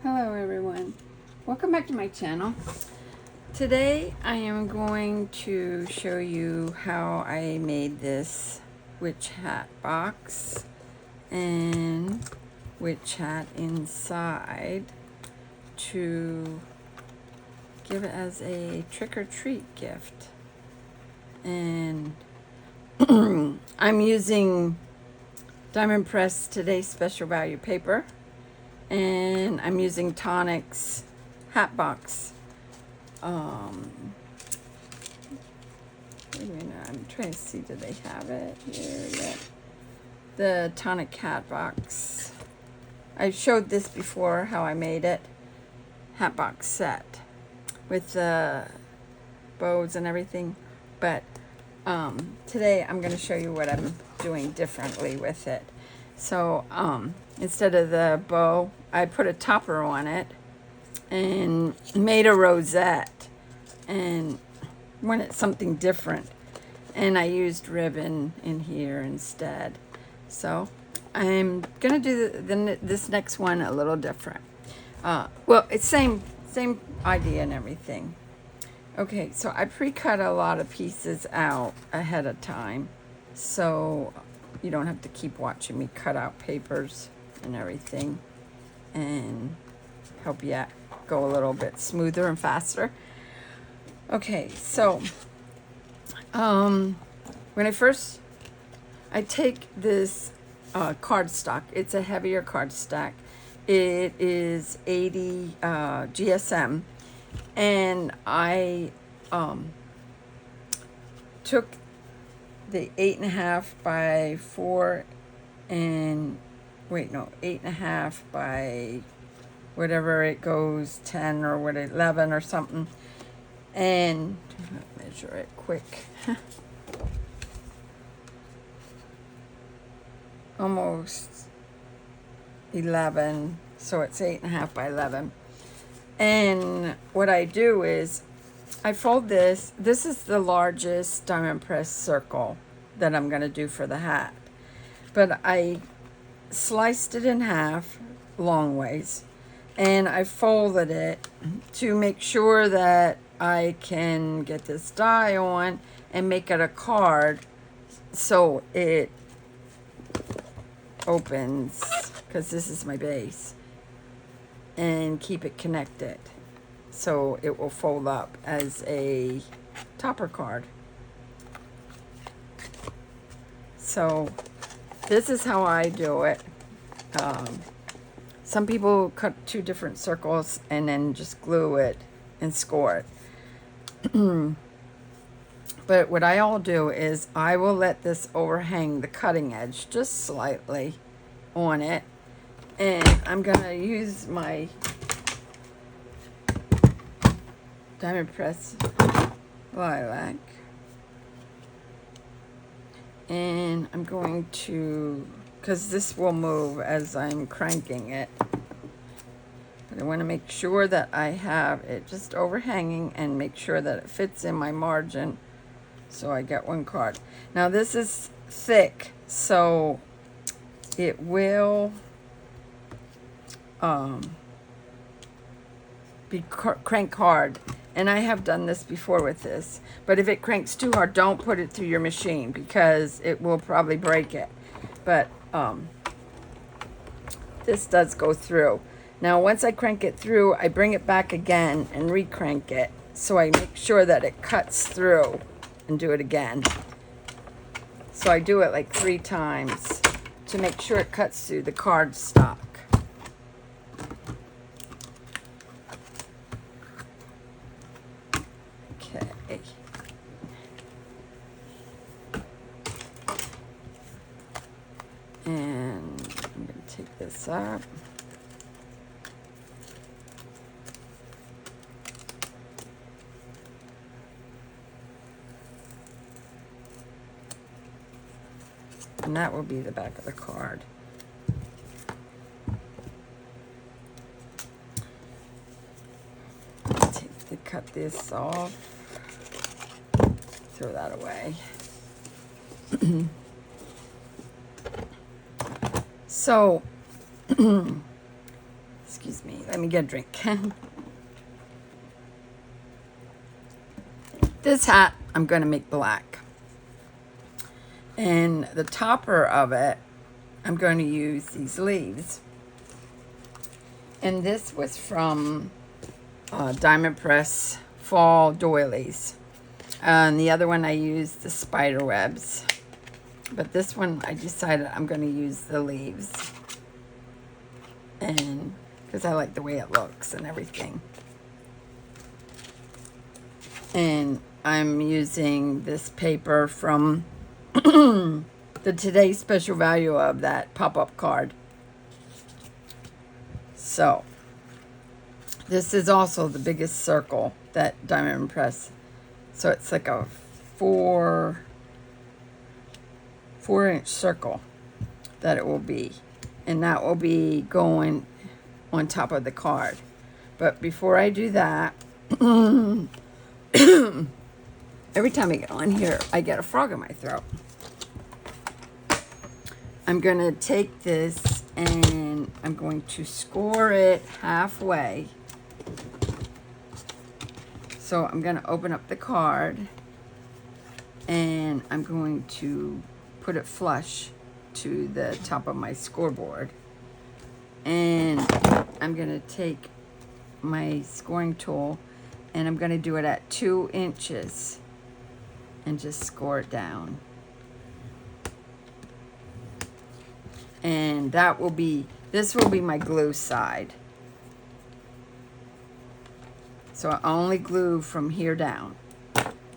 Hello everyone, welcome back to my channel. Today I am going to show you how I made this witch hat box and witch hat inside to give it as a trick-or-treat gift. And I'm using Diamondpress Today's Special Value paper, and I'm using Tonic's hat box. Wait a minute, I'm trying to see, do they have it here yet? The Tonic hat box. I showed this before, how I made it. Hat box set with the bows and everything. But today I'm going to show you what I'm doing differently with it. So instead of the bow, I put a topper on it and made a rosette and wanted something different. And I used ribbon in here instead. So I'm going to do this next one a little different. Well, it's same idea and everything. Okay, so I pre-cut a lot of pieces out ahead of time, so you don't have to keep watching me cut out papers and everything, and help you go a little bit smoother and faster. Okay, so when I take this cardstock. It's a heavier cardstock. It is 80 GSM. And I took the 8.5 by 4 and wait, no, 8.5 by whatever it goes, 10 or what, 11 or something, and measure it quick. Almost 11, so it's 8.5 by 11. And what I do is I fold this. This is the largest Diamondpress circle that I'm going to do for the hat. But I sliced it in half long ways, and I folded it to make sure that I can get this die on and make it a card so it opens, because this is my base, and keep it connected so it will fold up as a topper card. So this is how I do it. Some people cut 2 different circles and then just glue it and score it. But what I'll do is I will let this overhang the cutting edge just slightly on it. And I'm going to use my Diamondpress Lilac. And I'm going to, because this will move as I'm cranking it. But I want to make sure that I have it just overhanging and make sure that it fits in my margin so I get one card. Now this is thick, so it will be crank hard, and I have done this before with this, but if it cranks too hard, don't put it through your machine because it will probably break it. But this does go through. Now once I crank it through, I bring it back again and re-crank it so I make sure that it cuts through, and do it again. So I do it like 3 times to make sure it cuts through the cardstock. Okay. And I'm going to take this up. And that will be the back of the card. Cut this off. Throw that away. So, Excuse me, let me get a drink. This hat I'm going to make black. And the topper of it, I'm going to use these leaves. And this was from Diamondpress Fall Doilies. And the other one I used the spider webs. But this one I decided I'm going to use the leaves. And because I like the way it looks and everything. And I'm using this paper from the Today's Special Value of that pop-up card. So, this is also the biggest circle that Diamondpress. So it's like a 4-inch circle that it will be. And that will be going on top of the card. But before I do that, every time I get on here, I get a frog in my throat. I'm going to take this and I'm going to score it halfway. So I'm going to open up the card and I'm going to put it flush to the top of my scoreboard. And I'm going to take my scoring tool and I'm going to do it at 2 inches and just score it down. And that will be, this will be my glue side. So I only glue from here down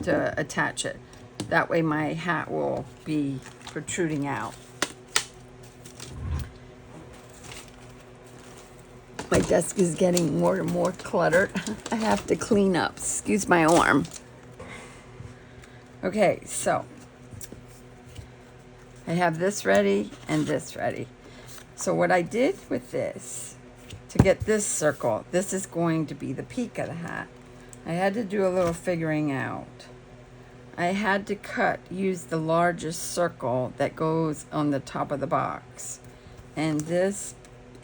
to attach it. That way my hat will be protruding out. My desk is getting more and more cluttered. I have to clean up. Excuse my arm. Okay, so I have this ready and this ready. So what I did with this, to get this circle, this is going to be the peak of the hat. I had to do a little figuring out. I had to use the largest circle that goes on the top of the box. And this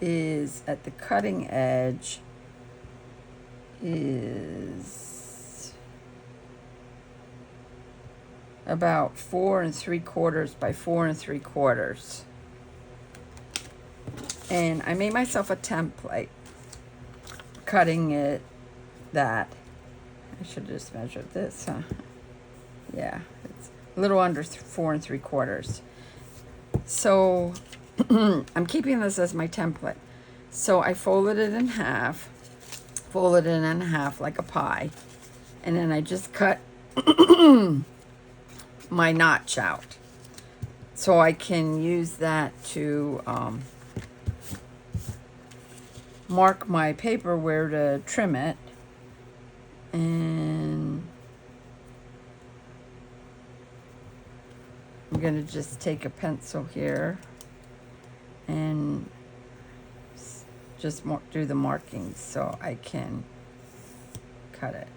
is at the cutting edge is about 4 3/4 by 4 3/4. And I made myself a template, cutting it that, I should have just measured this, huh? Yeah, it's a little under 4 3/4. So I'm keeping this as my template. So I folded it in half like a pie. And then I just cut my notch out. So I can use that to mark my paper where to trim it. And I'm going to just take a pencil here and just do the markings so I can cut it.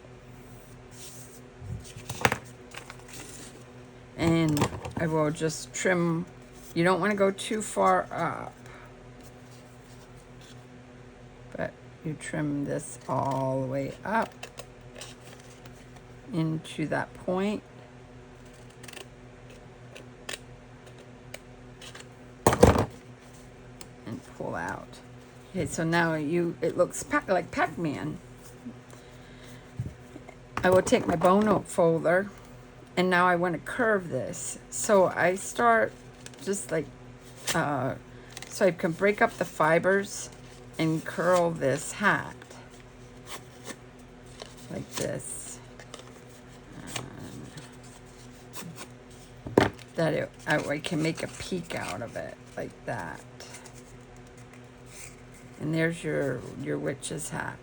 And I will just trim. You don't want to go too far up, but you trim this all the way up into that point. And pull out. Okay, so now it looks like Pac-Man. I will take my bone note folder, and now I want to curve this. So I start just like, so I can break up the fibers and curl this hat like this. That I can make a peak out of it like that. And there's your witch's hat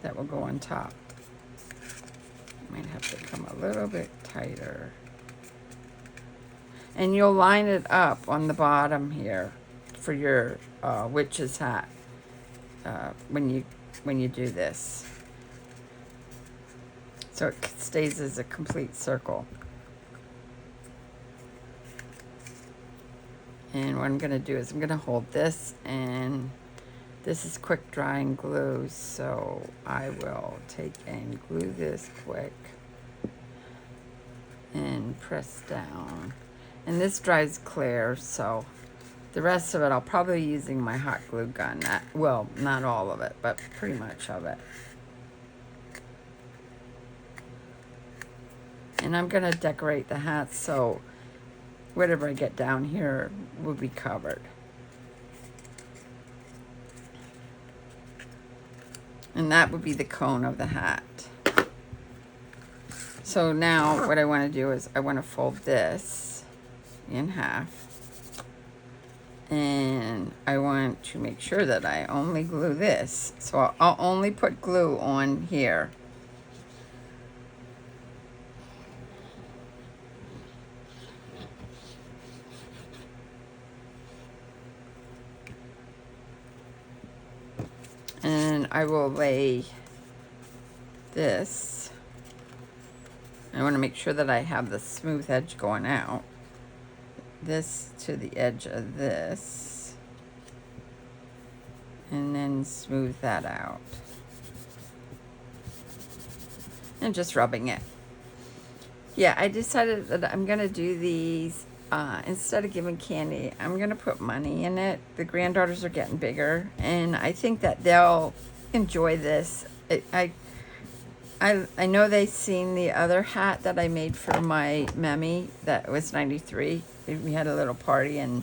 that will go on top. Might have to come a little bit tighter. And you'll line it up on the bottom here for your witch's hat when you do this. So it stays as a complete circle. And what I'm going to do is I'm going to hold this and This is quick drying glue, so I will take and glue this quick and press down. And this dries clear, so the rest of it I'll probably be using my hot glue gun. Well, not all of it, but pretty much of it. And I'm gonna decorate the hat so whatever I get down here will be covered. And that would be the cone of the hat. So now what I want to do is I want to fold this in half. And I want to make sure that I only glue this. So I'll only put glue on here. And I will lay this. I want to make sure that I have the smooth edge going out. This to the edge of this. And then smooth that out. And just rubbing it. Yeah, I decided that I'm going to do these. Instead of giving candy, I'm going to put money in it. The granddaughters are getting bigger, and I think that they'll enjoy this. I know they've seen the other hat that I made for my Memmy that was 93. We had a little party, and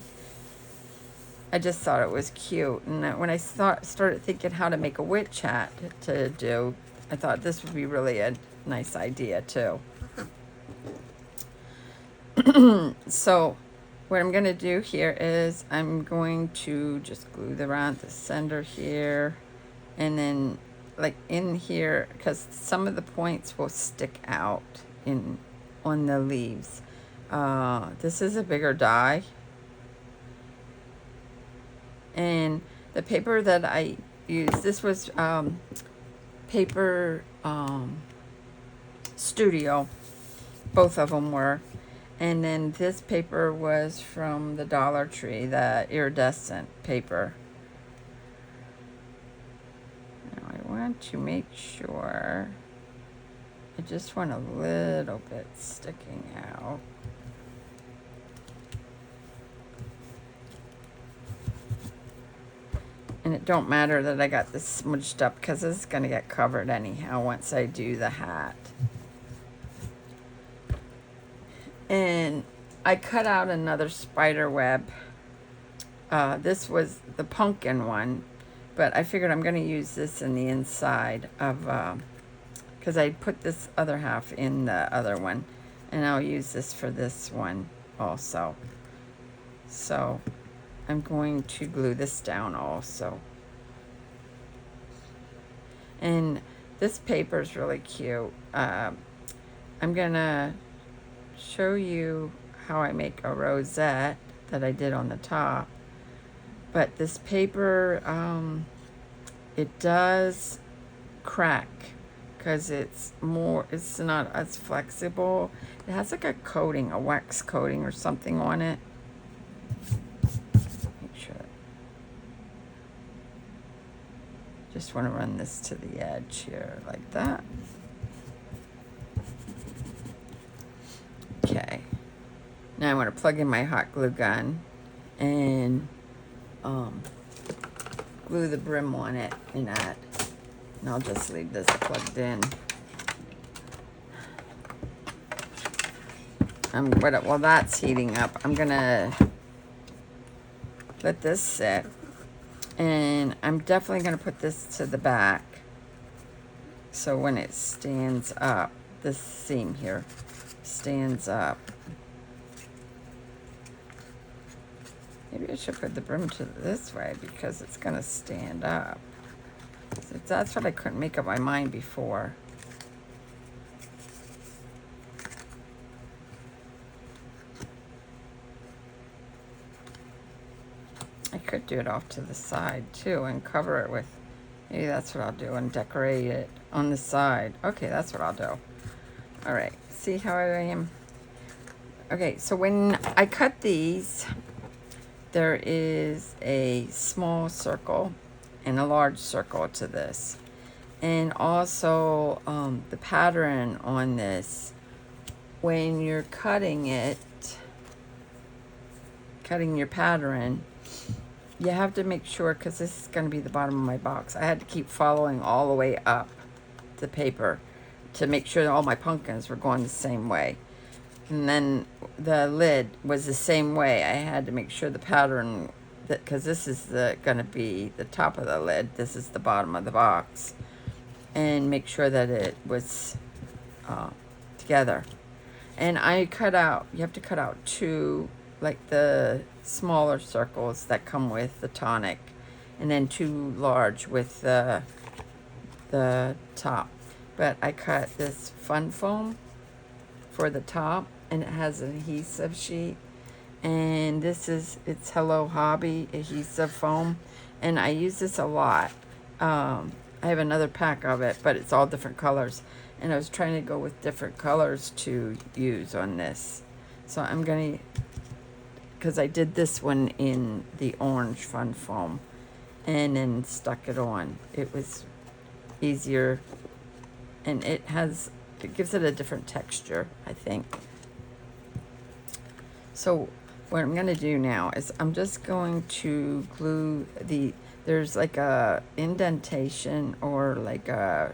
I just thought it was cute. And when I started thinking how to make a witch hat to do, I thought this would be really a nice idea, too. So what I'm going to do here is I'm going to just glue around the center here, and then like in here, because some of the points will stick out on the leaves. This is a bigger die, and the paper that I used, this was paper Studio, both of them were. And then this paper was from the Dollar Tree, the iridescent paper. Now I want to make sure, I just want a little bit sticking out. And it don't matter that I got this smudged up because it's going to get covered anyhow once I do the hat. And I cut out another spider web. This was the pumpkin one, but I figured I'm going to use this in the inside of, because I put this other half in the other one, and I'll use this for this one also. So I'm going to glue this down also. And this paper is really cute. I'm going to show you how I make a rosette that I did on the top. But this paper, it does crack because it's not as flexible. It has like a coating, a wax coating or something on it. Make sure. Just want to run this to the edge here like that. Okay, now I want to plug in my hot glue gun and glue the brim on it in that, and I'll just leave this plugged in. While that's heating up, I'm gonna let this sit, and I'm definitely gonna put this to the back so when it stands up, this seam here stands up. Maybe I should put the brim to this way because it's going to stand up. So that's what I couldn't make up my mind before. I could do it off to the side too and cover it with, maybe that's what I'll do, and decorate it on the side. Okay, that's what I'll do. All right, see how I am? Okay, so when I cut these, there is a small circle, and a large circle to this. And also the pattern on this, when you're cutting it, cutting your pattern, you have to make sure, because this is going to be the bottom of my box, I had to keep following all the way up the paper to make sure that all my pumpkins were going the same way. And then the lid was the same way. I had to make sure the pattern, because this is going to be the top of the lid, this is the bottom of the box, and make sure that it was together. And I cut out, you have to cut out two, like the smaller circles that come with the tonic, and then two large with the top. But I cut this fun foam for the top, and it has an adhesive sheet. And this is, it's Hello Hobby adhesive foam, and I use this a lot. I have another pack of it, but it's all different colors, and I was trying to go with different colors to use on this. So I'm gonna, because I did this one in the orange fun foam and then stuck it on. It was easier, and it gives it a different texture, I think. So what I'm going to do now is I'm just going to glue there's like a indentation, or like a,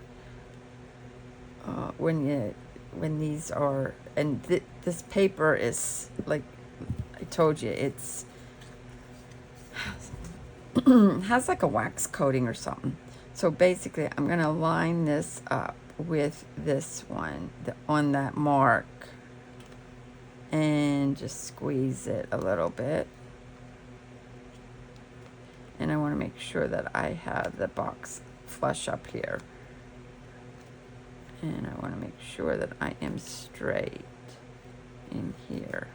when these are, and this paper is, like I told you, it's has like a wax coating or something. So basically I'm going to line this up with this one on that mark, and just squeeze it a little bit. And I want to make sure that I have the box flush up here. And I want to make sure that I am straight in here.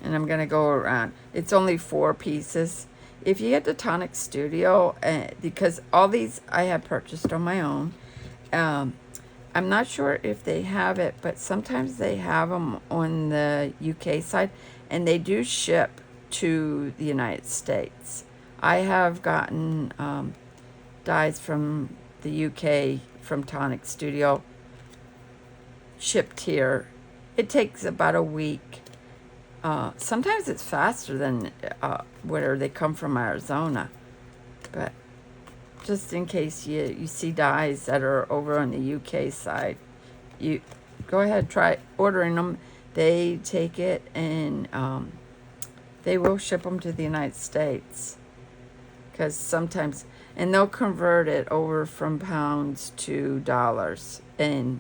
And I'm going to go around. It's only 4 pieces. If you get the Tonic Studio, because all these I have purchased on my own, I'm not sure if they have it, but sometimes they have them on the UK side, and they do ship to the United States. I have gotten dies from the UK from Tonic Studio shipped here. It takes about a week. Sometimes it's faster than where they come from, Arizona. But just in case you see dyes that are over on the UK side, you go ahead, try ordering them. They take it, and they will ship them to the United States, because sometimes, and they'll convert it over from pounds to dollars, and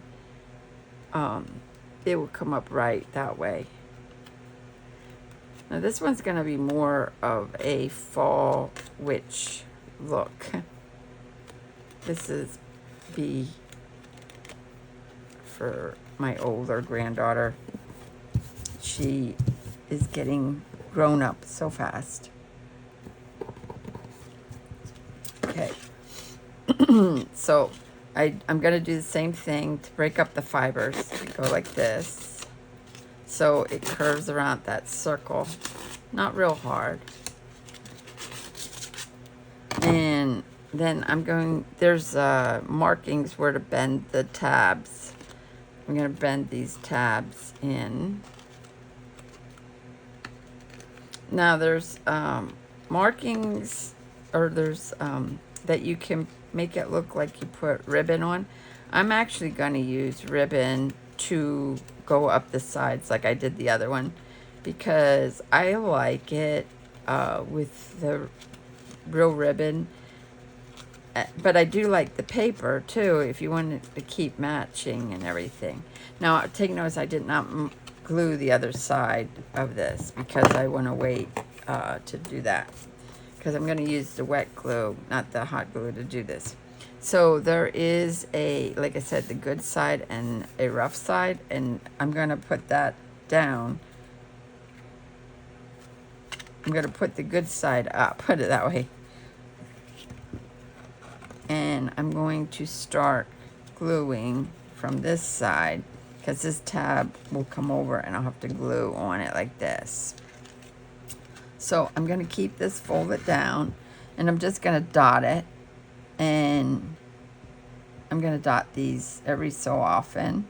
it will come up right that way. Now this one's going to be more of a fall witch look. This is B for my older granddaughter. She is getting grown up so fast. Okay. So I'm going to do the same thing to break up the fibers. Go like this. So it curves around that circle. Not real hard. And then there's markings where to bend the tabs. I'm going to bend these tabs in. Now there's markings, or there's that you can make it look like you put ribbon on. I'm actually going to use ribbon to go up the sides like I did the other one, because I like it with the real ribbon. But I do like the paper too, if you want it to keep matching and everything. Now take notice, I did not glue the other side of this, because I want to wait to do that, because I'm going to use the wet glue, not the hot glue, to do this. So there is like I said, the good side and a rough side, and I'm going to put that down. I'm going to put the good side up, put it that way. And I'm going to start gluing from this side, because this tab will come over and I'll have to glue on it like this. So I'm going to keep this folded down, And I'm just going to dot it. And I'm going to dot these every so often.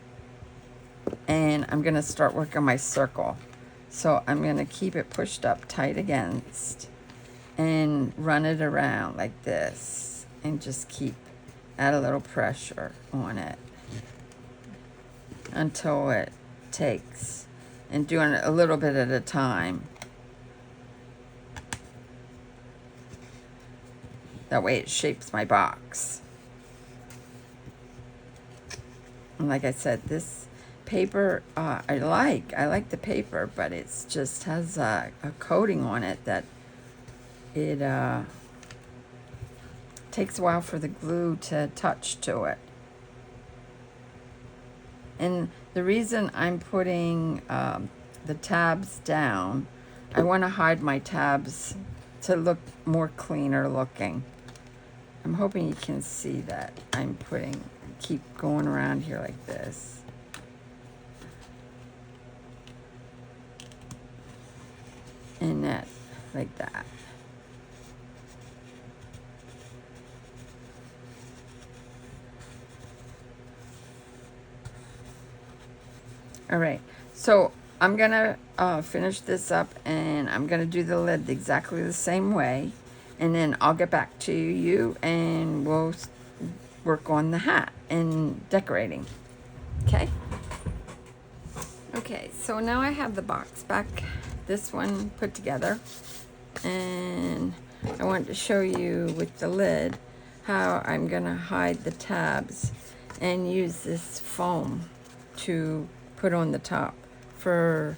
And I'm going to start working my circle. So I'm going to keep it pushed up tight against and run it around like this. And just add a little pressure on it until it takes. And doing it a little bit at a time. That way it shapes my box. And like I said, this paper, I like the paper, but it's just has a coating on it that it takes a while for the glue to touch to it. And the reason I'm putting the tabs down, I want to hide my tabs to look more cleaner looking. I'm hoping you can see that I'm keep going around here like this. And that, like that. All right, so I'm gonna finish this up, and I'm gonna do the lid exactly the same way, and then I'll get back to you and we'll work on the hat and decorating. Okay? Okay, so now I have the box back, this one put together, and I wanted to show you with the lid how I'm gonna hide the tabs and use this foam to put on the top for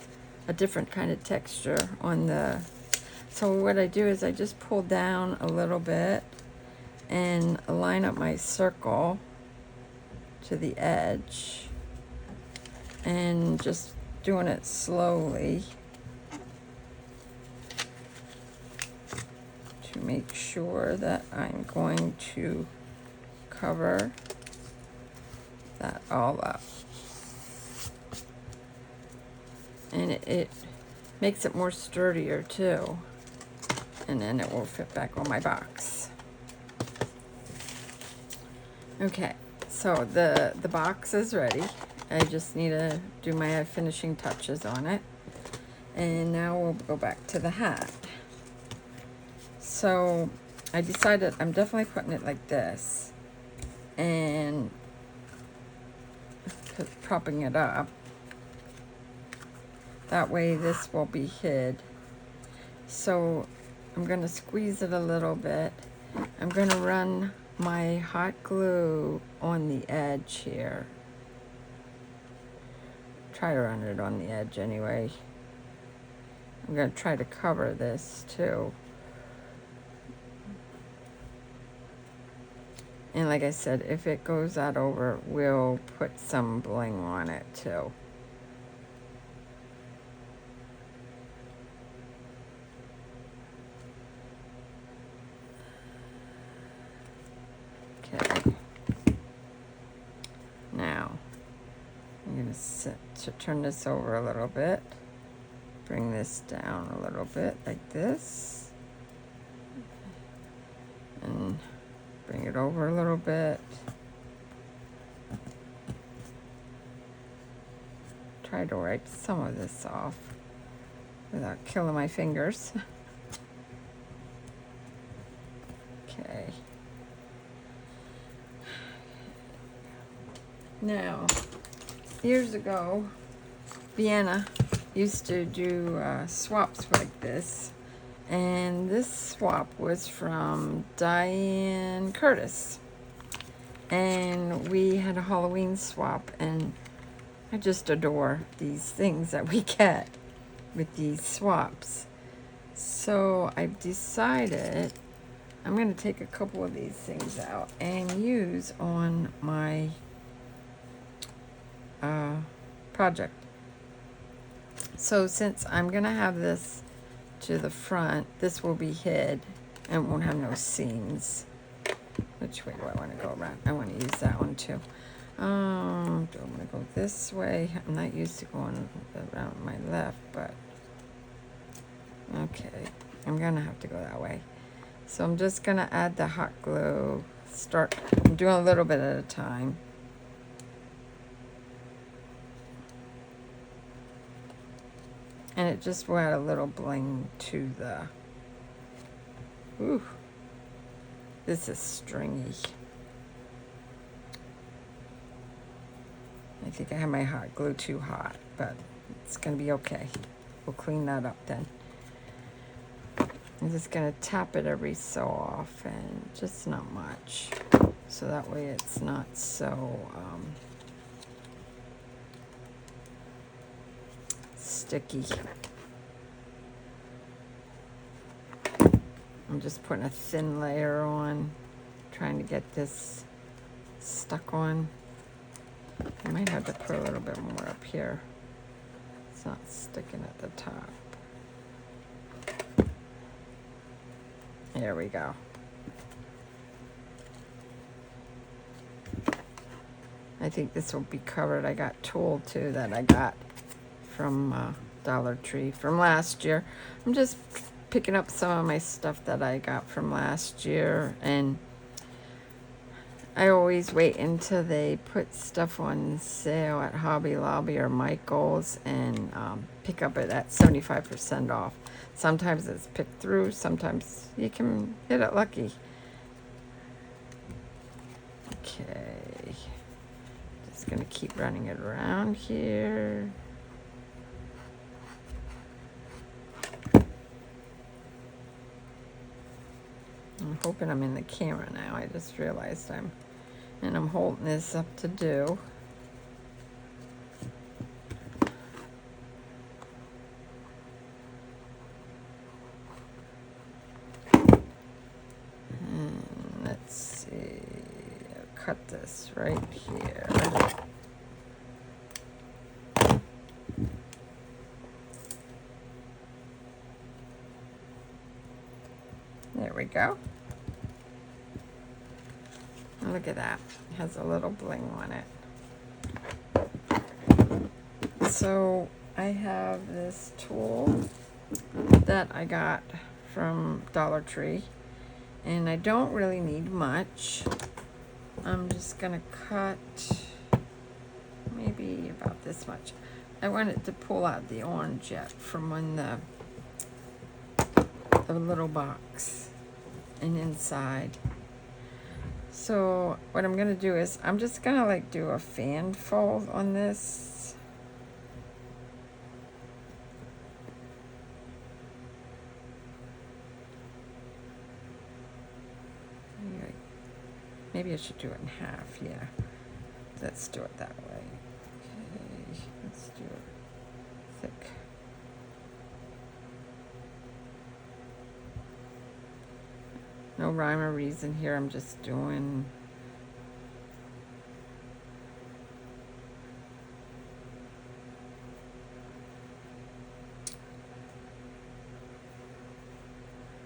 a different kind of texture on the. So what I do is I just pull down a little bit and line up my circle to the edge, and just doing it slowly to make sure that I'm going to cover that all up. And it makes it more sturdier too. And then it will fit back on my box. Okay, so the box is ready. I just need to do my finishing touches on it. And now we'll go back to the hat. So I decided I'm definitely putting it like this. And propping it up. That way this will be hid. So I'm going to squeeze it a little bit. I'm going to run my hot glue on the edge here. Try to run it on the edge anyway. I'm going to try to cover this too. And like I said, if it goes out over, we'll put some bling on it too. Okay. Now, I'm going to turn this over a little bit. Bring this down a little bit like this. And bring it over a little bit. Try to wipe some of this off without killing my fingers. Okay. Now, years ago, Vienna used to do swaps like this. And this swap was from Diane Curtis. And we had a Halloween swap, and I just adore these things that we get with these swaps. So I've decided I'm going to take a couple of these things out and use on my project. So since I'm going to have this to the front, this will be hid and won't have no seams. Which way do I want to go around? I want to use that one too. Do I want to go this way? I'm not used to going around my left, but okay, I'm gonna have to go that way. So I'm just going to add the hot glue. I'm doing a little bit at a time. And it just will add a little bling to the, ooh, this is stringy. I think I have my hot glue too hot, but it's gonna be okay. We'll clean that up then. I'm just gonna tap it every so often, just not much. So that way it's not so sticky. I'm just putting a thin layer on, trying to get this stuck on. I might have to put a little bit more up here. It's not sticking at the top. There we go. I think this will be covered. I got tulle too that I got from Dollar Tree from last year. I'm just picking up some of my stuff that I got from last year, and I always wait until they put stuff on sale at Hobby Lobby or Michael's and pick up it at 75% off. Sometimes it's picked through, sometimes you can get it lucky. Okay, just gonna keep running it around here. I'm hoping I'm in the camera now. I just realized I'm holding this up to do. And let's see, I'll cut this right here. There we go. Look at that. It has a little bling on it. So I have this tulle that I got from Dollar Tree, and I don't really need much. I'm just gonna cut maybe about this much. I wanted to pull out the orange yet from when the little box and inside. So what I'm gonna do is I'm just gonna like do a fan fold on this. Maybe I should do it in half, yeah. Let's do it that way. Okay, let's do it thick. No rhyme or reason here, I'm just doing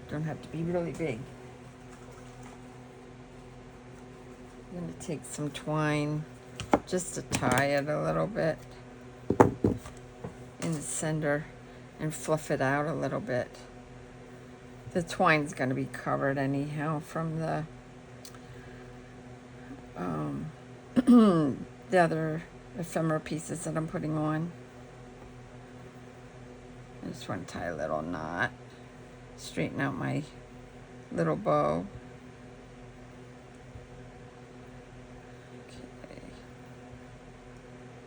don't have to be really big. I'm going to take some twine just to tie it a little bit in the center and fluff it out a little bit. The twine's going to be covered anyhow from the the other ephemera pieces that I'm putting on. I just want to tie a little knot, straighten out my little bow. Okay,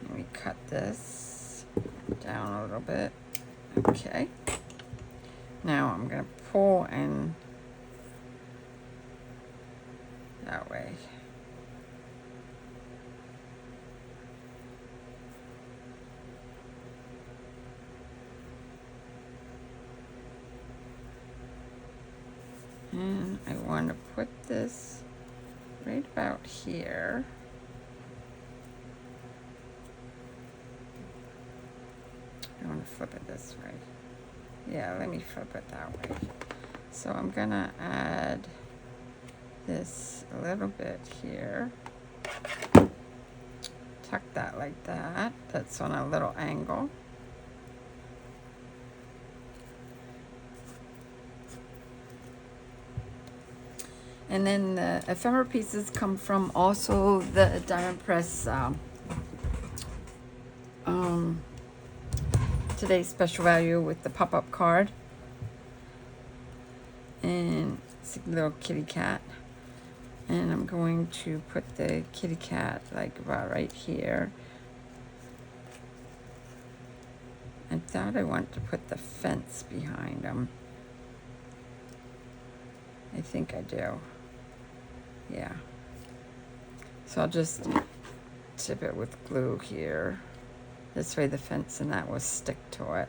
let me cut this down a little bit. Okay, now I'm going to pull in that way. And I want to put this right about here. I want to flip it this way. Yeah, let me flip it that way. So I'm gonna add this a little bit here. Tuck that like that. That's on a little angle. And then the ephemera pieces come from also the Diamondpress today's special value with the pop-up card. And it's a little kitty cat. And I'm going to put the kitty cat like about right here. I thought I wanted to put the fence behind him. I think I do. Yeah. So I'll just tip it with glue here. This way the fence and that will stick to it.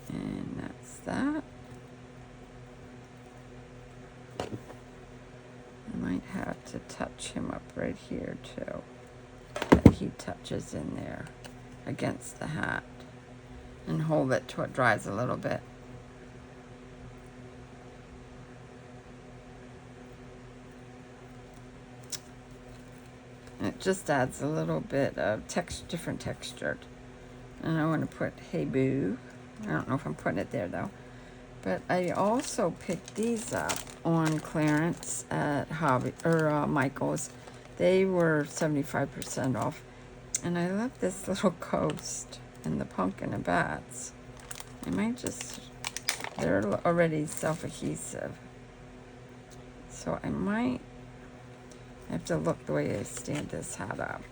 And that's that. I might have to touch him up right here too. That he touches in there against the hat. And hold it till it dries a little bit. It just adds a little bit of different texture. And I want to put Hey Boo. I don't know if I'm putting it there though. But I also picked these up on clearance at Michael's. They were 75% off. And I love this little ghost and the pumpkin and bats. I might just, they're already self-adhesive. So I might have to look the way I stand this hat up.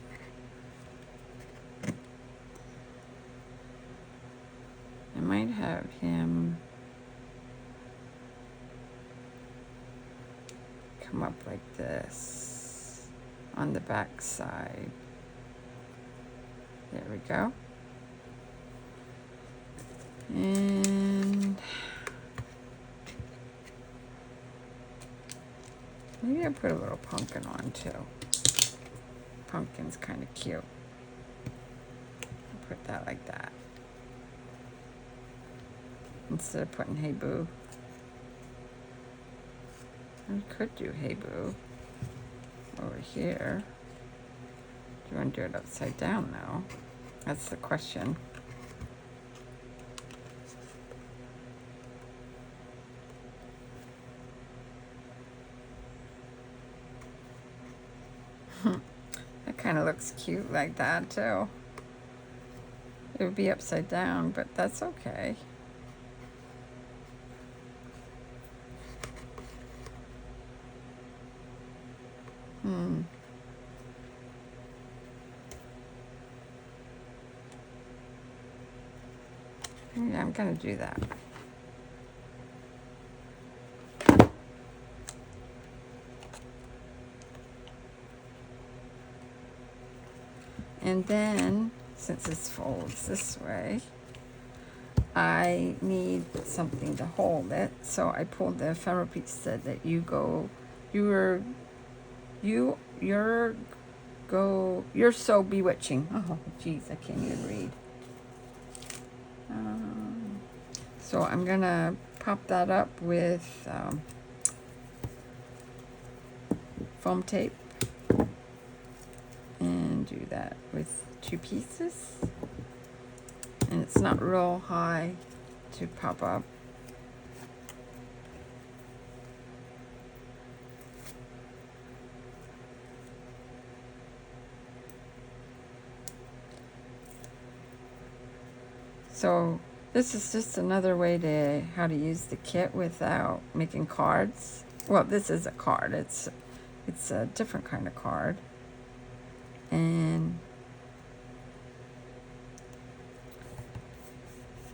I might have him come up like this on the back side. There we go. And maybe I'll put a little pumpkin on too. Pumpkin's kind of cute. I'll put that like that. Instead of putting Hey Boo. I could do Hey Boo over here. Do you want to do it upside down though? That's the question. That kind of looks cute like that too. It would be upside down, but that's okay. Yeah, I'm gonna do that. And then, since this folds this way, I need something to hold it. So I pulled the ephemera piece, said that you're so bewitching. Oh, geez, I can't even read. So I'm gonna pop that up with foam tape and do that with 2 pieces. And it's not real high to pop up. So this is just another way to how to use the kit without making cards. Well, this is a card. It's a different kind of card. And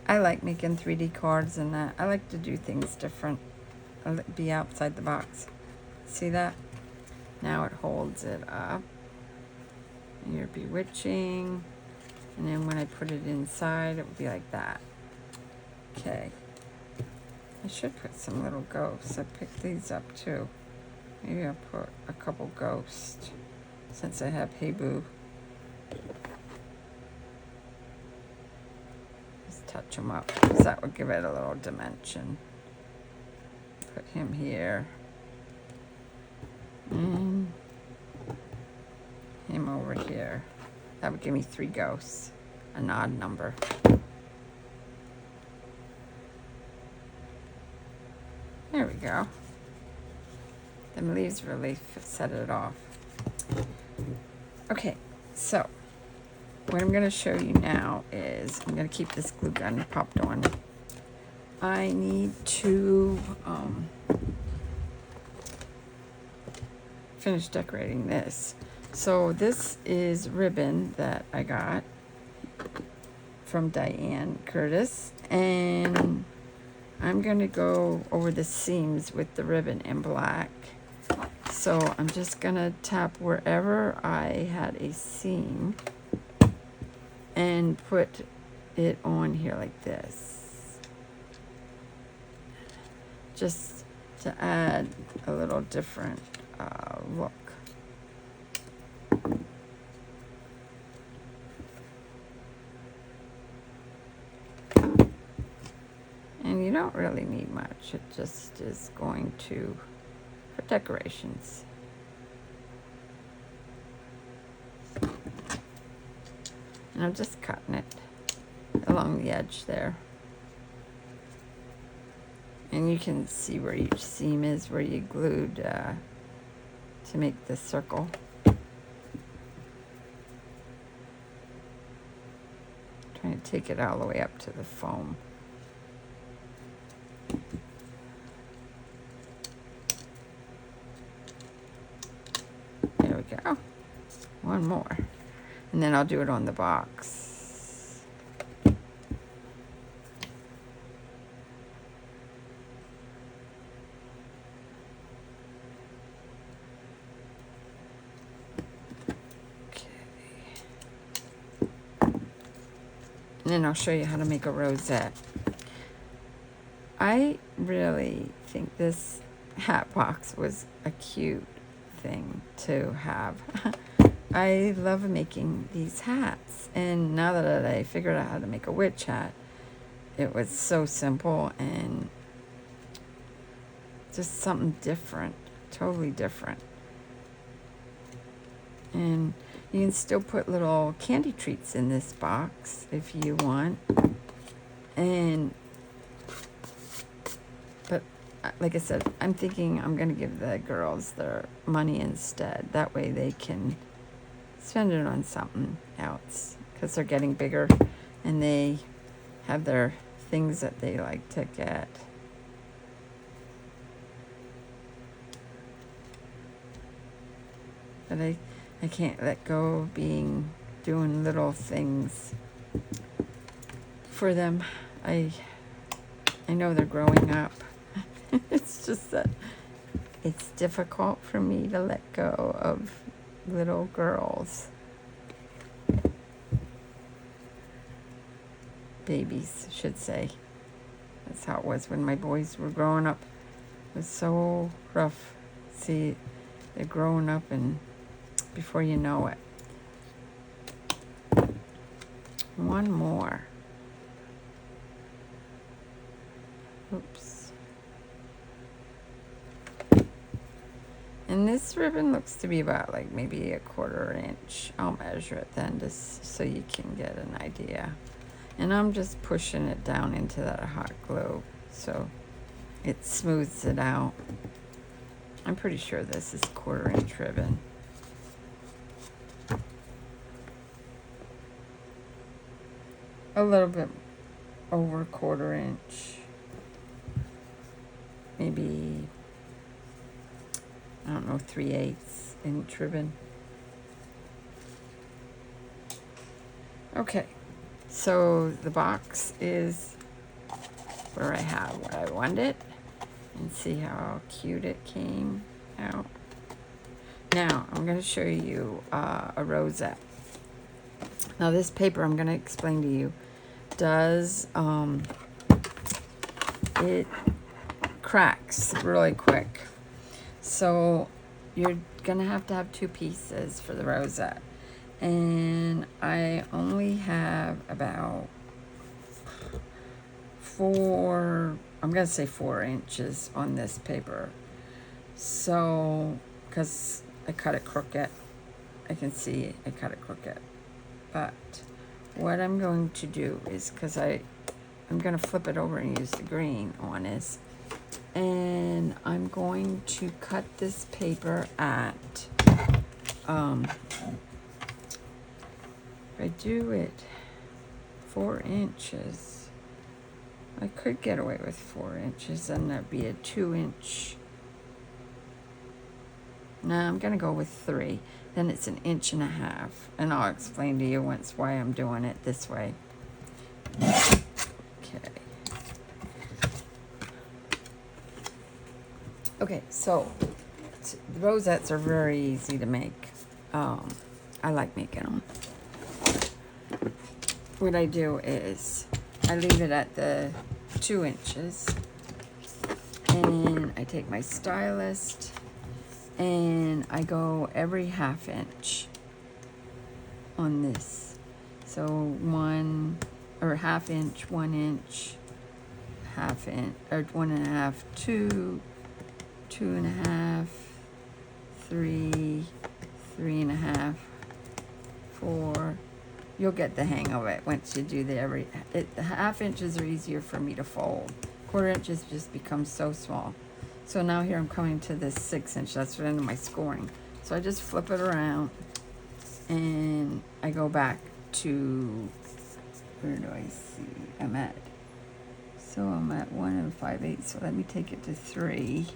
I like making 3D cards and that. I like to do things different. I like to be outside the box. See that? Now it holds it up. And you're bewitching. And then when I put it inside, it would be like that. Okay. I should put some little ghosts. I picked these up too. Maybe I'll put a couple ghosts since I have Hey Boo. Just touch them up because that would give it a little dimension. Put him here. And him over here. That would give me 3 ghosts, an odd number. There we go. Them leaves really set it off. Okay, so what I'm going to show you now is I'm going to keep this glue gun popped on. I need to finish decorating this. So this is ribbon that I got from Diane Curtis, and I'm going to go over the seams with the ribbon in black. So I'm just going to tap wherever I had a seam and put it on here like this, just to add a little different look. And you don't really need much, it just is going to, for decorations. And I'm just cutting it along the edge there. And you can see where each seam is, where you glued to make the circle. Trying to take it all the way up to the foam. There we go. One more. And then I'll do it on the box. Okay. And then I'll show you how to make a rosette. I really think this hat box was a cute thing to have. I love making these hats, and now that I figured out how to make a witch hat, it was so simple and just something different, totally different. And you can still put little candy treats in this box if you want. But like I said, I'm thinking I'm going to give the girls their money instead. That way they can spend it on something else, because they're getting bigger and they have their things that they like to get. But I can't let go of doing little things for them. I know they're growing up. It's just that it's difficult for me to let go of little girls. Babies, I should say. That's how it was when my boys were growing up. It was so rough. See, they're growing up and before you know it. One more. Oops. And this ribbon looks to be about like maybe 1/4 inch. I'll measure it then just so you can get an idea. And I'm just pushing it down into that hot glue so it smooths it out. I'm pretty sure this is 1/4 inch ribbon. A little bit over 1/4 inch. Maybe, I don't know, 3/8 inch ribbon. Okay, so the box is where I have what I wanted. And see how cute it came out. Now, I'm going to show you a rosette. Now, this paper, I'm going to explain to you, does, it cracks really quick. So, you're going to have 2 pieces for the rosette. And I only have about 4 inches on this paper. So, because I cut it crooked. I can see I cut it crooked. But what I'm going to do is, because I'm going to flip it over and use the green on, is And I'm going to cut this paper at, if I do it 4 inches, I could get away with 4 inches, and that'd be a 2-inch. No, I'm gonna go with 3. Then it's 1.5 inches, and I'll explain to you once why I'm doing it this way. Okay, so rosettes are very easy to make. I like making them. What I do is I leave it at the 2 inches, and I take my stylist and I go every 1/2 inch on this. So 1 or 1/2 inch, 1 inch, 1/2 inch, or 1.5, 2, 2.5, 3, 3.5, 4. You'll get the hang of it once you do the the 1/2 inches are easier for me to fold. 1/4 inches just become so small. So now here I'm coming to this 6 inch. That's the end of my scoring. So I just flip it around and I go back to, where do I see? I'm at 1 5/8. So let me take it to 3.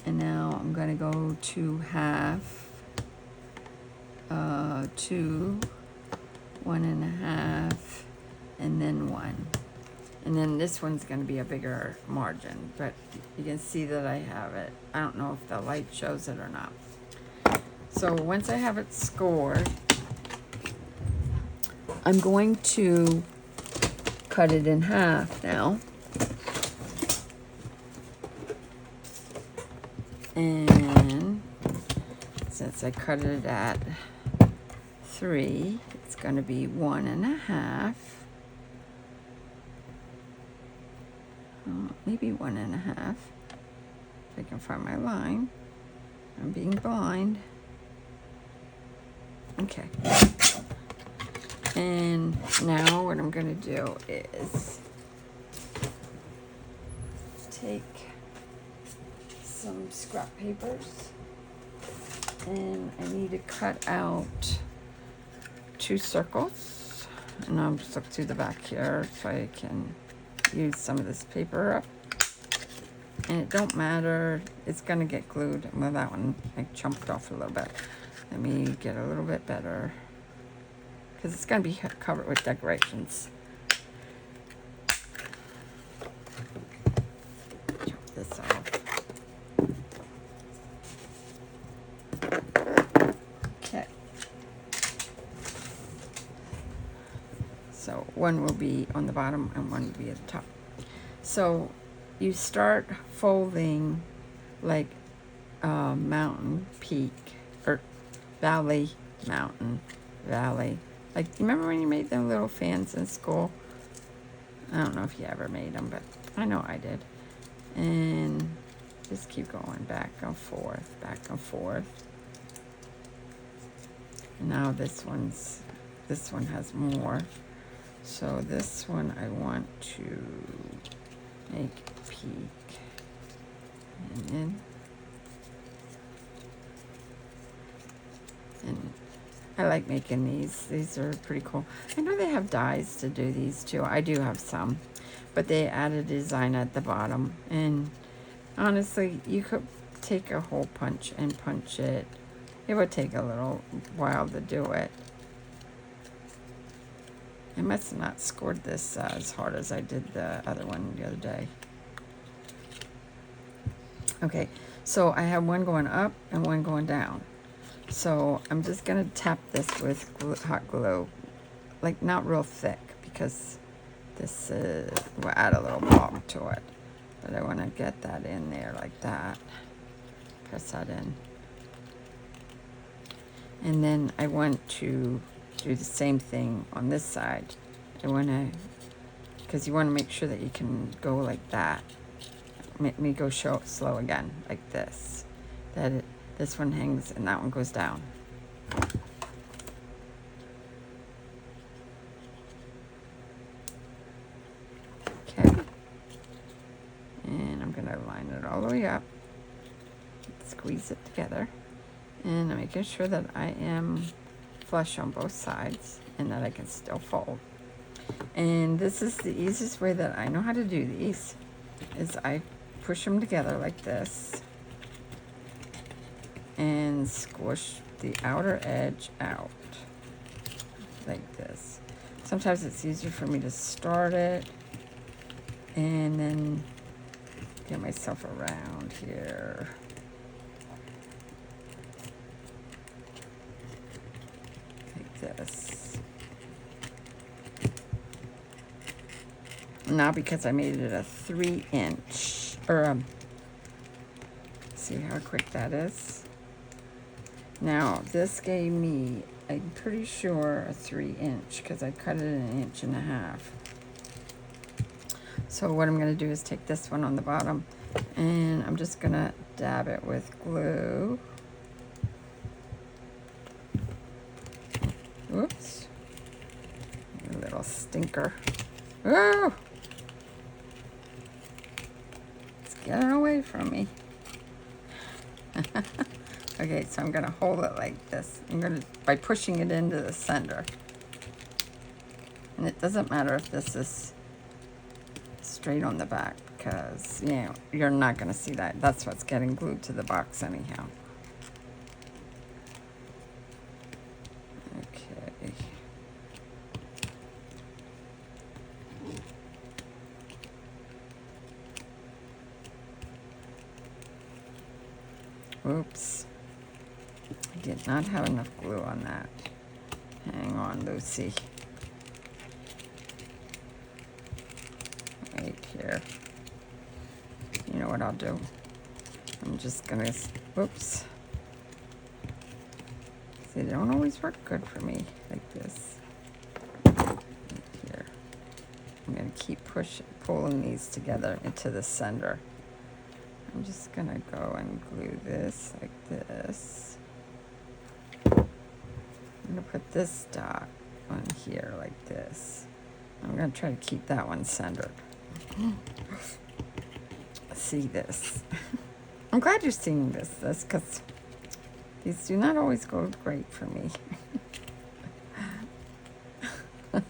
And now I'm going to go to 1/2, 2, 1.5, and then 1. And then this one's going to be a bigger margin, but you can see that I have it. I don't know if the light shows it or not. So once I have it scored, I'm going to cut it in half now. And since I cut it at 3, it's going to be 1.5. Maybe 1.5. If I can find my line. I'm being blind. Okay. And now what I'm going to do is take some scrap papers, and I need to cut out 2 circles, and I'll just look through the back here so I can use some of this paper up. And it don't matter, it's gonna get glued. Well, that one I chumped off a little bit. Let me get a little bit better, because it's gonna be covered with decorations. Chop this off. Okay. So one will be on the bottom and one will be at the top. So you start folding like mountain, peak, or valley, mountain, valley. Like, you remember when you made them little fans in school? I don't know if you ever made them, but I know I did. And just keep going back and forth, back and forth. And now this one has more. So this one I want to make peak. And then, and I like making these. These are pretty cool. I know they have dies to do these too. I do have some, but they add a design at the bottom. And honestly, you could take a hole punch and punch it. It would take a little while to do it. I must have not scored this as hard as I did the other one the other day. Okay, so I have one going up and one going down. So I'm just going to tap this with hot glue, like not real thick, because this will add a little bulk to it. But I want to get that in there like that. Press that in. And then I want to do the same thing on this side. I want to, because you want to make sure that you can go like that. Make me go slow again, like this. This one hangs and that one goes down. Okay. And I'm gonna line it all the way up, squeeze it together, and I'm making sure that I am flush on both sides and that I can still fold. And this is the easiest way that I know how to do these, is I push them together like this and squish the outer edge out like this. Sometimes it's easier for me to start it and then get myself around here. Like this. Now because I made it a 3-inch, or see how quick that is? Now this gave me, I'm pretty sure, a 3-inch because I cut it 1.5 inches. So what I'm going to do is take this one on the bottom and I'm just going to dab it with glue. Oops. A little stinker. Oh! It's getting away from me. Okay, so I'm going to hold it like this. I'm going to, by pushing it into the center. And it doesn't matter if this is straight on the back, because, you know, you're not going to see that. That's what's getting glued to the box anyhow. Okay. Oops. I did not have enough glue on that. Hang on, Lucy. Right here. You know what I'll do? I'm just gonna, whoops. See, they don't always work good for me like this. Right here. I'm gonna keep pulling these together into the center. I'm just gonna go and glue this like this. I'm gonna put this dot on here like this. I'm gonna try to keep that one centered. See this. I'm glad you're seeing this because these do not always go great for me. This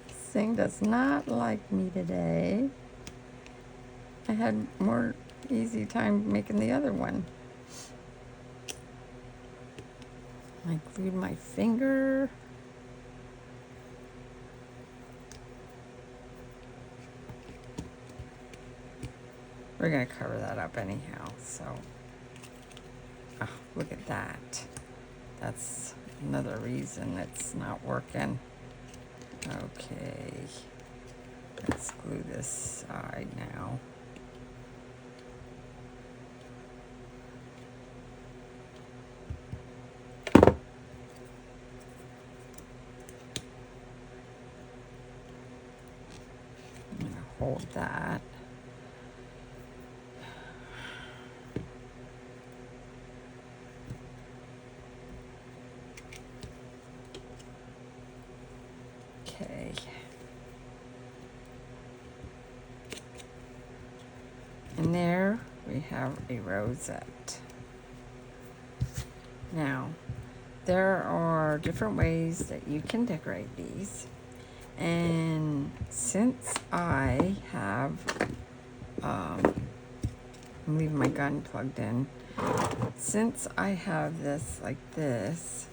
thing does not like me today. I had more easy time making the other one. I glued my finger. We're going to cover that up anyhow, so. Oh, look at that. That's another reason it's not working. Okay. Let's glue this side now. I'm going to hold that. Okay. And there we have a rosette. Now, there are different ways that you can decorate these. And since I have, I'm leaving my gun plugged in. Since I have this like this,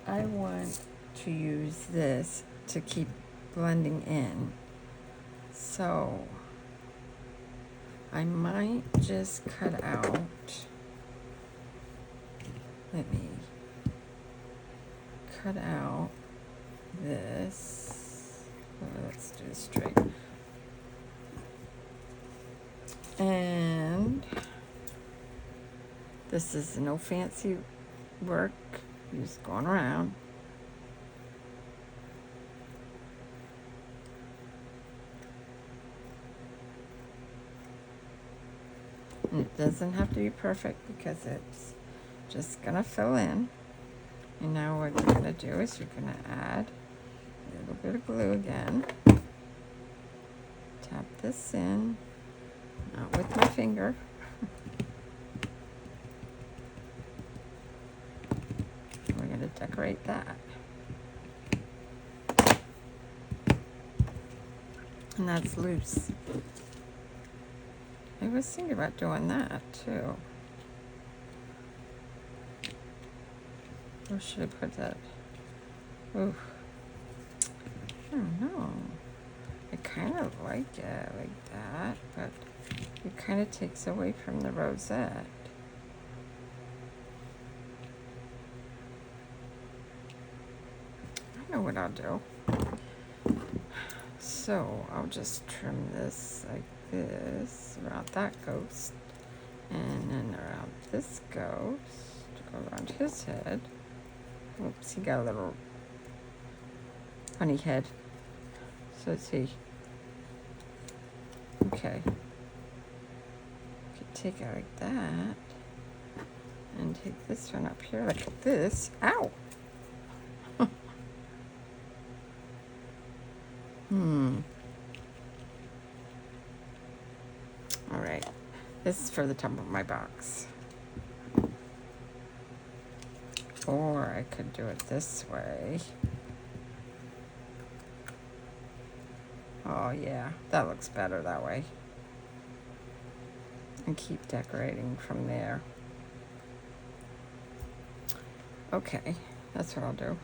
I want to use this to keep blending in. So I might just cut out, let me cut out this. Let's do this straight. And this is no fancy work, you're just going around. And it doesn't have to be perfect because it's just gonna fill in. And now what you're gonna do is you're gonna add a little bit of glue again tap this in, not with my finger. We're going to decorate that. And that's loose. I was thinking about doing that too. Where should I put that? Ooh. I don't know. I kind of like it like that, but it kind of takes away from the rosette. I know what I'll do. So I'll just trim this like this around that ghost, and then around this ghost, around his head. Oops, he got a little funny head. So let's see. Okay. Could take it like that, and take this one up here like this. Ow! All right. This is for the top of my box. Or I could do it this way. Oh yeah, that looks better that way. And keep decorating from there. Okay, that's what I'll do.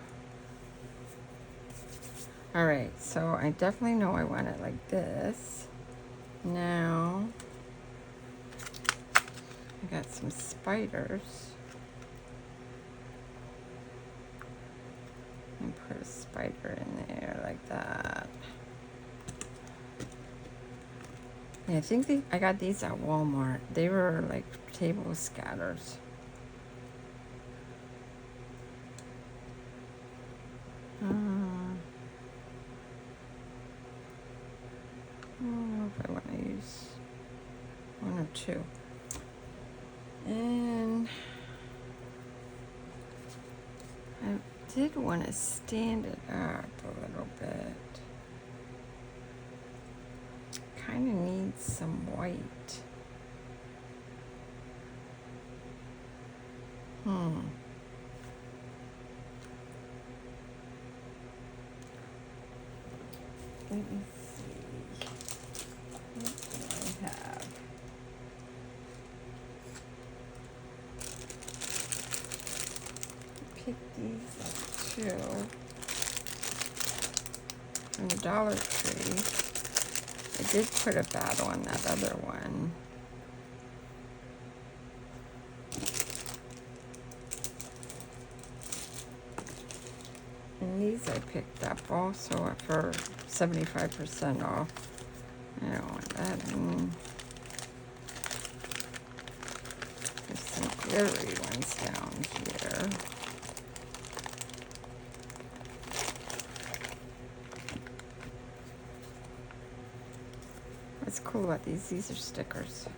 All right, so I definitely know I want it like this. Now, I got some spiders. And put a spider in there like that. Yeah, I think I got these at Walmart. They were like table scatters. I don't know if I want to use one or two. And I did want to stand it up a little bit. Kind of needs some white. Let me see. What do I have? Pick these up too. From the Dollar Tree. I did put a battle on that other one. And these I picked up also for 75% off. I don't want that in. There's some glittery ones down here. What's cool about these are stickers.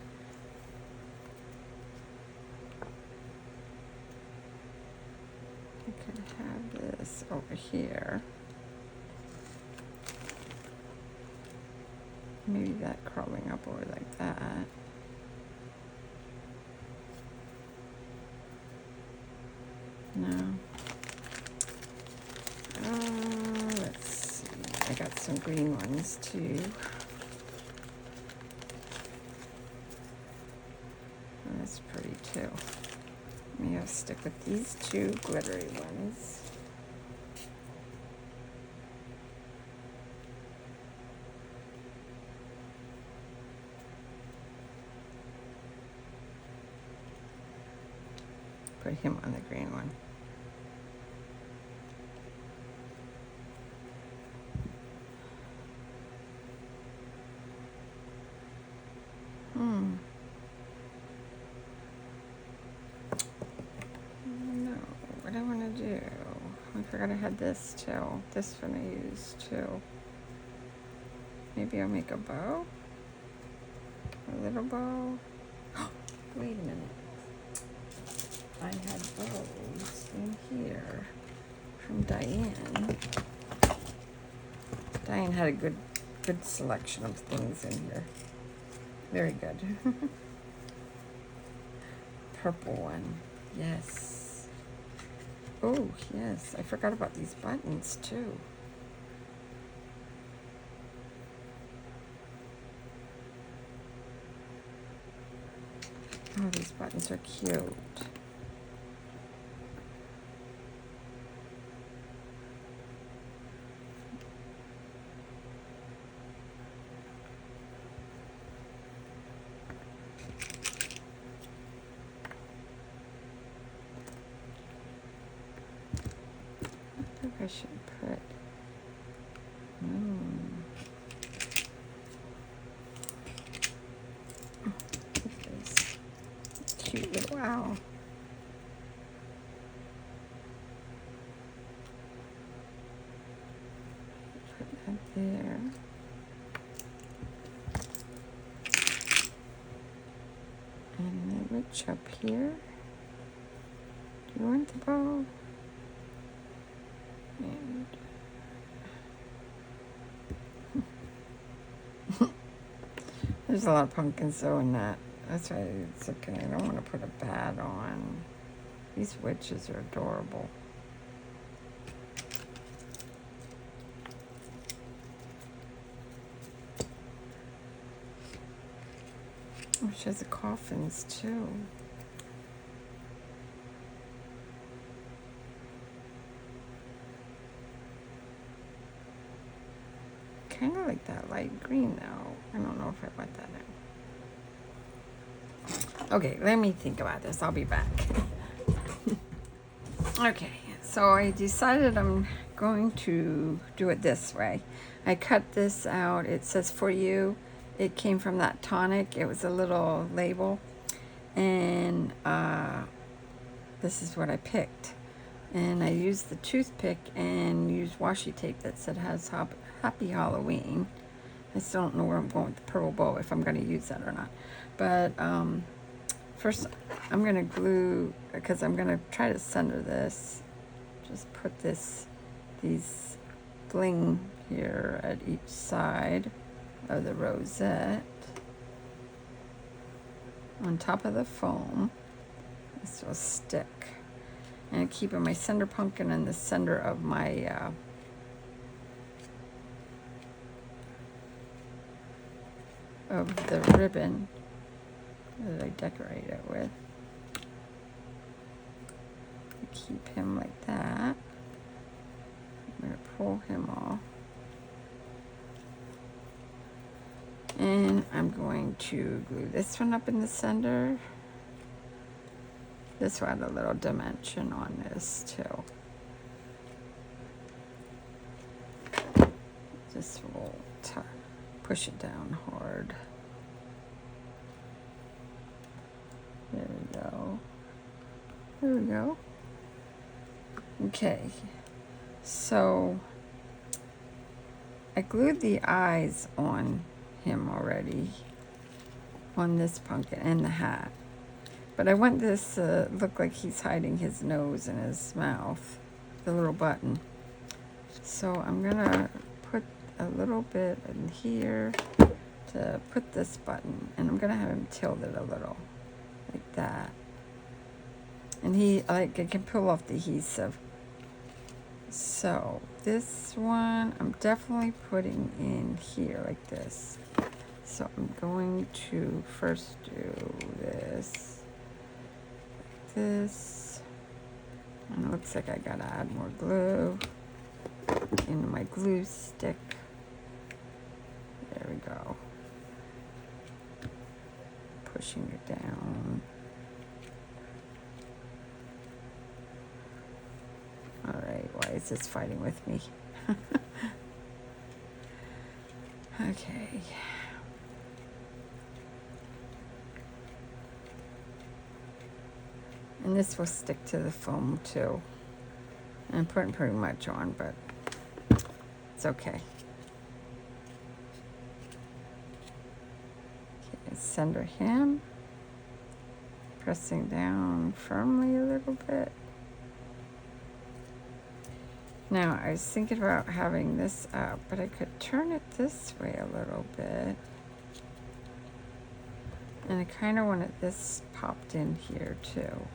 I could have this over here. Maybe that curling up over like that. No. Let's see. I got some green ones too. Oh, that's pretty too. Maybe I'll stick with these two glittery ones. Put him on the green one. No, what I want to do. I forgot I had this too. This one I used too. Maybe I'll make a bow. A little bow. Wait a minute. I had bows in here from Diane. Diane had a good good selection of things in here. Very good. Purple one. Yes. Oh, yes. I forgot about these buttons, too. Oh, these buttons are cute. I think I should put... This cute little owl. Put that there. And then reach up here. Do you want the bow? And there's a lot of pumpkins though in that. That's why it's okay. I don't want to put a bat on. These witches are adorable. Oh, she has the coffins too. Kind of like that light green though. I don't know if I want that now. Okay, let me think about this. I'll be back. Okay, so I decided I'm going to do it this way. I cut this out. It says for you. It came from that tonic. It was a little label. And this is what I picked. And I used the toothpick and used washi tape that said has Happy Halloween. I still don't know where I'm going with the purple bow, if I'm going to use that or not. But first I'm going to glue, because I'm going to try to center this. Just put these bling here at each side of the rosette on top of the foam. This will stick. And keeping my center pumpkin in the center of my of the ribbon that I decorate it with. Keep him like that. I'm going to pull him off. And I'm going to glue this one up in the center. This will add a little dimension on this too. Just will push it down hard. There we go. There we go. Okay, so I glued the eyes on him already, on this pumpkin and the hat. But I want this to look like he's hiding his nose and his mouth, the little button. So I'm gonna put a little bit in here to put this button, and I'm gonna have him tilted a little, like that. And I can pull off the adhesive. So this one, I'm definitely putting in here like this. So I'm going to first do this, like this. And it looks like I gotta add more glue into my glue stick. There we go. Pushing it down. All right, why is this fighting with me? Okay. And this will stick to the foam too. I'm putting pretty much on, but it's okay. Okay, center him. Pressing down firmly a little bit. Now, I was thinking about having this up, but I could turn it this way a little bit. And I kind of wanted this popped in here too.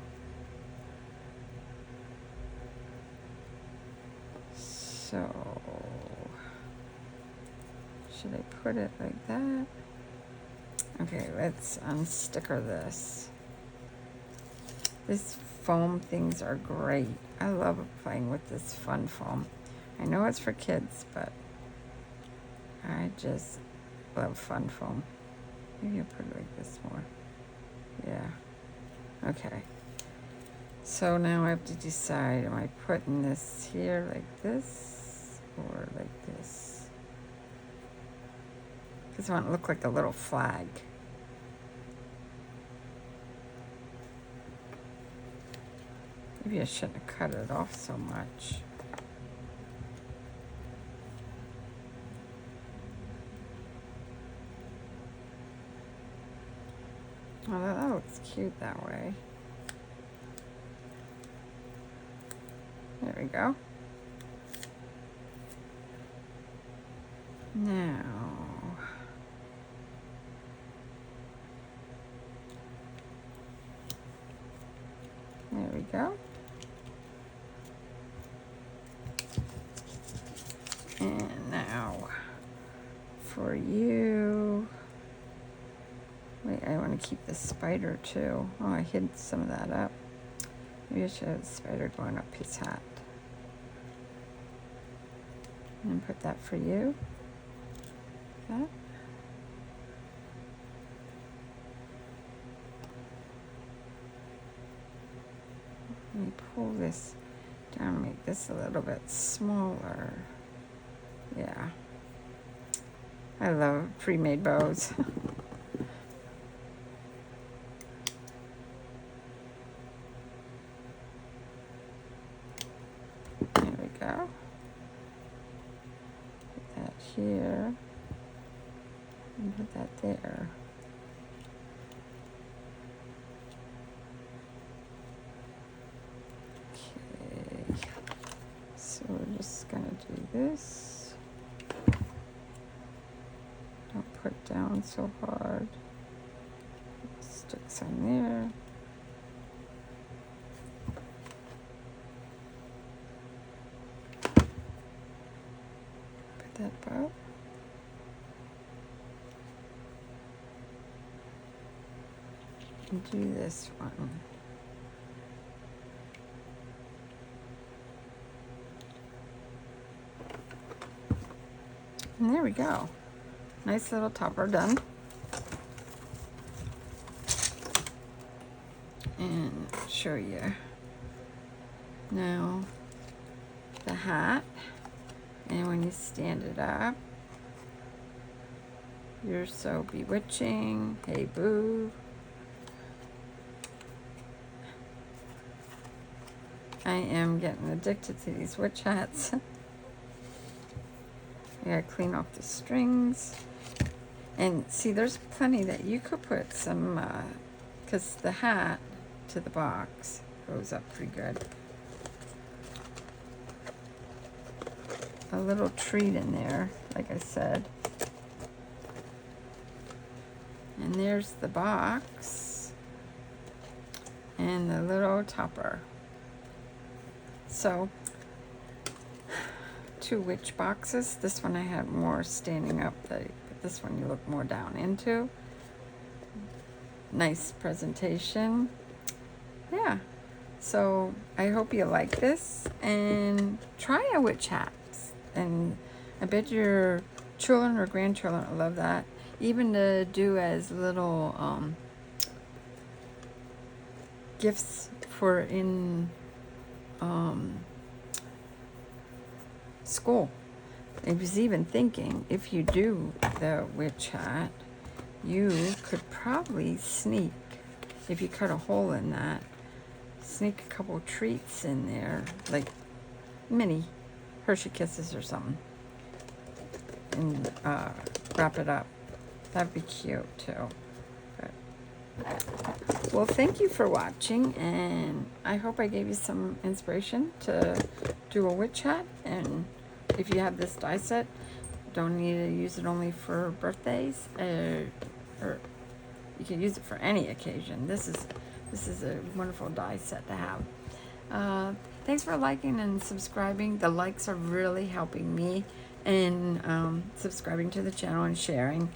So, should I put it like that? Okay, let's unsticker this. These foam things are great. I love playing with this fun foam. I know it's for kids, but I just love fun foam. Maybe I'll put it like this more. Yeah. Okay. So now I have to decide, am I putting this here like this or like this? Because I want it to look like a little flag. Maybe I shouldn't have cut it off so much. Oh, that looks cute that way. There we go. Now, there we go. And now, for you, wait, I want to keep the spider too. Oh, I hid some of that up. Maybe I should have the spider going up his hat. And put that for you. That. Let me pull this down and make this a little bit smaller. Yeah. I love pre-made bows. There we go. Put that here. And put that there. Okay. So we're just gonna do this. Don't put down so hard. Stick some there. Put that bow. And do this one. And there we go. Nice little topper done. And show you now the hat. And when you stand it up, you're so bewitching. Hey boo. I am getting addicted to these witch hats. I gotta clean off the strings. And see, there's plenty that you could put some, because the hat to the box goes up pretty good. A little treat in there, like I said. And there's the box. And the little topper. So, 2 witch boxes. This one I had more standing up, but this one you look more down into. Nice presentation. Yeah. So I hope you like this and try a witch hat. And I bet your children or grandchildren will love that. Even to do as little gifts for in school. I was even thinking, if you do the witch hat, you could probably sneak, if you cut a hole in that, sneak a couple treats in there, like mini Hershey Kisses or something, and wrap it up. That'd be cute too. But Well, thank you for watching, and I hope I gave you some inspiration to do a witch hat. And if you have this die set, don't need to use it only for birthdays, or you can use it for any occasion. This is a wonderful die set to have. Thanks for liking and subscribing. The likes are really helping me in subscribing to the channel and sharing.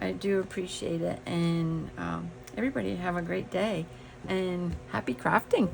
I do appreciate it, and everybody have a great day and happy crafting.